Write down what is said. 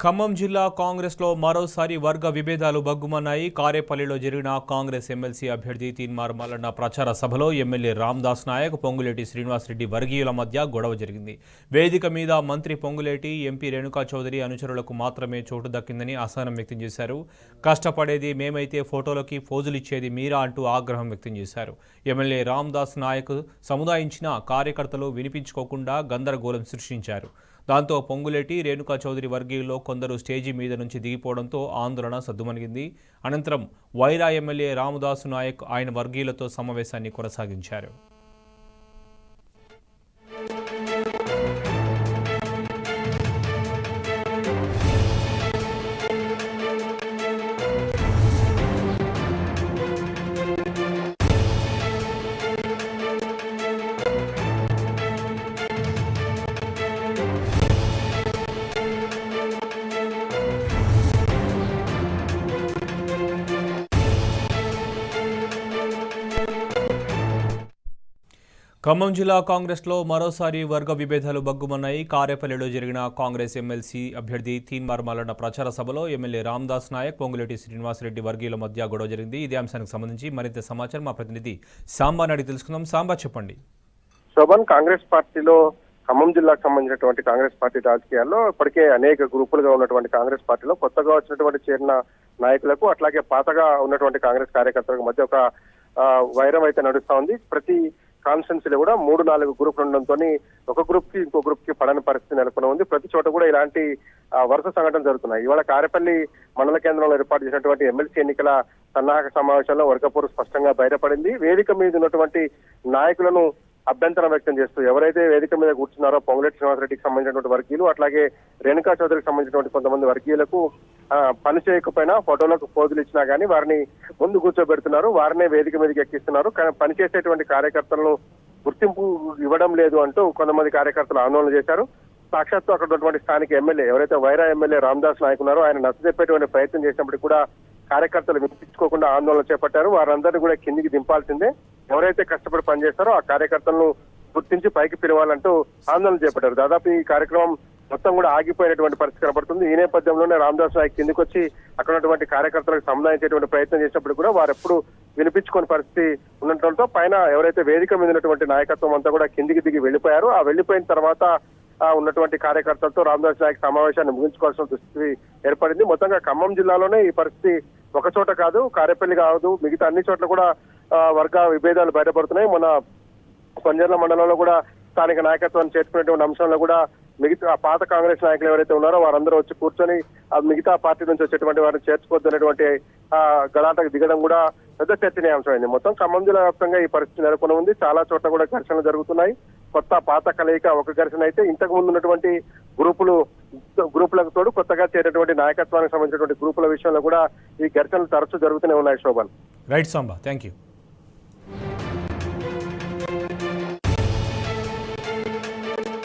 ఖమ్మం జిల్లా కాంగ్రెస్లో మరోసారి వర్గ విభేదాలు బగ్గుమన్నాయి. కారేపల్లిలో జరిగిన కాంగ్రెస్ ఎమ్మెల్సీ అభ్యర్థి తీన్మార్ మల్లన్న ప్రచార సభలో ఎమ్మెల్యే రామ్దాస్ నాయక్, పొంగులేటి శ్రీనివాసరెడ్డి వర్గీయుల మధ్య గొడవ జరిగింది. వేదిక మీద మంత్రి పొంగులేటి, ఎంపీ రేణుకా చౌదరి అనుచరులకు మాత్రమే చోటు దక్కిందని అసహనం వ్యక్తం చేశారు. కష్టపడేది మేమైతే ఫోటోలకి ఫోజులిచ్చేది మీరా అంటూ ఆగ్రహం వ్యక్తం చేశారు. ఎమ్మెల్యే రామ్దాస్ నాయక్ సముదాయించిన కార్యకర్తలు వినిపించుకోకుండా గందరగోళం సృష్టించారు. దాంతో పొంగులేటి, రేణుకా చౌదరి వర్గీయుల్లో కొందరు స్టేజీ మీద నుంచి దిగిపోవడంతో ఆందోళన సద్దుమణిగింది. అనంతరం వైరా ఎమ్మెల్యే రామదాసు నాయక్ ఆయన వర్గీయులతో సమావేశాన్ని కొనసాగించారు. ఖమ్మం జిల్లా కాంగ్రెస్లో మరోసారి వర్గ విభేదాలు బగ్గుమన్నాయి. కారేపల్లిలో జరిగిన కాంగ్రెస్ ఎమ్మెల్సీ అభ్యర్థి తీన్మార్ మల్లన్న ప్రచార సభలో ఎమ్మెల్యే రామ్దాస్ నాయక్, పొంగులేటి శ్రీనివాసరెడ్డి వర్గీయుల మధ్య గొడవ జరిగింది. ఇదే అంశానికి సంబంధించి మరింత సమాచారం మా ప్రతినిధి సాంబా అడిగి తెలుసుకుందాం. సాంబా, చెప్పండి. శోభన్, కాంగ్రెస్ పార్టీలో ఖమ్మం జిల్లాకు సంబంధించినటువంటి కాంగ్రెస్ పార్టీ రాజకీయాల్లో ఇప్పటికే అనేక గ్రూపులుగా ఉన్నటువంటి కాంగ్రెస్ పార్టీలో కొత్తగా వచ్చినటువంటి చేరిన నాయకులకు, అట్లాగే పాతగా ఉన్నటువంటి కాంగ్రెస్ కార్యకర్తలకు మధ్య ఒక వైరం అయితే నడుస్తా ఉంది. ప్రతి కాన్స్టిట్యున్సీలో కూడా 3-4 గ్రూపులు ఉండడంతో ఒక గ్రూప్ కి ఇంకో గ్రూప్ కి పడని పరిస్థితి నెలకొని ఉంది. ప్రతి చోట కూడా ఇలాంటి వరుస సంఘటనలు జరుగుతున్నాయి. ఇవాళ కారేపల్లి మండల కేంద్రంలో ఏర్పాటు చేసినటువంటి ఎమ్మెల్సీ ఎన్నికల సన్నాహక సమావేశంలో వర్గపోరు స్పష్టంగా బయటపడింది. వేదిక మీద ఉన్నటువంటి నాయకులను అభ్యంతరం వ్యక్తం చేస్తూ ఎవరైతే వేదిక మీద కూర్చున్నారో పొంగులేటి శ్రీనివాసరెడ్డికి సంబంధించినటువంటి వర్గీయులు, అట్లాగే రేణుకా చౌదరికి సంబంధించినటువంటి కొంతమంది వర్గీయులకు పని చేయకపోయినా ఫోటోలకు పోజులు ఇచ్చినా గానీ వారిని ముందు కూర్చోబెడుతున్నారు, వారినే వేదిక మీదకి ఎక్కిస్తున్నారు. పనిచేసేటువంటి కార్యకర్తలను గుర్తింపు ఇవ్వడం లేదు అంటూ కొంతమంది కార్యకర్తలు ఆందోళన చేశారు. సాక్షాత్తు అక్కడ ఉన్నటువంటి స్థానిక ఎమ్మెల్యే, ఎవరైతే వైరా ఎమ్మెల్యే రామదాస్ నాయక్ ఉన్నారో ఆయన నచ్చజెప్పేటువంటి ప్రయత్నం చేసినప్పటికీ కూడా కార్యకర్తలు వినిపించుకోకుండా ఆందోళన చేపట్టారు. వారందరినీ కూడా కిందికి దింపాల్సిందే, ఎవరైతే కష్టపడి పనిచేస్తారో ఆ కార్యకర్తలను గుర్తించి పైకి పిలవాలంటూ ఆందోళన చేపట్టారు. దాదాపు ఈ కార్యక్రమం మొత్తం కూడా ఆగిపోయినటువంటి పరిస్థితి కనబడుతుంది. ఈ నేపథ్యంలోనే రామదాస్ నాయక్ కిందికి వచ్చి అక్కడ ఉన్నటువంటి కార్యకర్తలకు సముదాయించేటువంటి ప్రయత్నం చేసినప్పుడు కూడా వారెప్పుడు వినిపించుకునే పరిస్థితి ఉండటంతో పైన ఎవరైతే వేదిక మీద ఉన్నటువంటి నాయకత్వం అంతా కూడా కిందికి దిగి వెళ్లిపోయారు. ఆ వెళ్లిపోయిన తర్వాత ఉన్నటువంటి కార్యకర్తలతో రామదాస్ నాయక్ సమావేశాన్ని ముగించుకోవాల్సిన దుస్థితి ఏర్పడింది. మొత్తంగా ఖమ్మం జిల్లాలోనే ఈ పరిస్థితి ఒక చోట కాదు, కారేపల్లి కాదు, మిగతా అన్ని చోట్ల కూడా వర్గ విభేదాలు బయటపడుతున్నాయి. మన కొంజర్ల మండలంలో కూడా స్థానిక నాయకత్వాన్ని చేర్చుకునేటువంటి అంశంలో కూడా మిగతా పాత కాంగ్రెస్ నాయకులు ఎవరైతే ఉన్నారో వారందరూ వచ్చి కూర్చొని మిగతా పార్టీ నుంచి వచ్చేటువంటి వారిని చేర్చుకోవద్దు అనేటువంటి గలాటకు దిగడం కూడా పెద్ద చర్చనీయాంశమైంది. మొత్తం ఖమ్మం జిల్లా వ్యాప్తంగా ఈ పరిస్థితి నెలకొని ఉంది. చాలా చోట్ల కూడా ఘర్షణలు జరుగుతున్నాయి. కొత్త పాత కలయిక ఒక ఘర్షణ అయితే, ఇంతకు ముందు ఉన్నటువంటి గ్రూపులకు తోడు కొత్తగా చేరేటువంటి నాయకత్వానికి సంబంధించినటువంటి గ్రూపుల విషయంలో కూడా ఈ ఘర్షణలు తరచూ జరుగుతూనే ఉన్నాయి. Shobhan. Right Samba, thank you.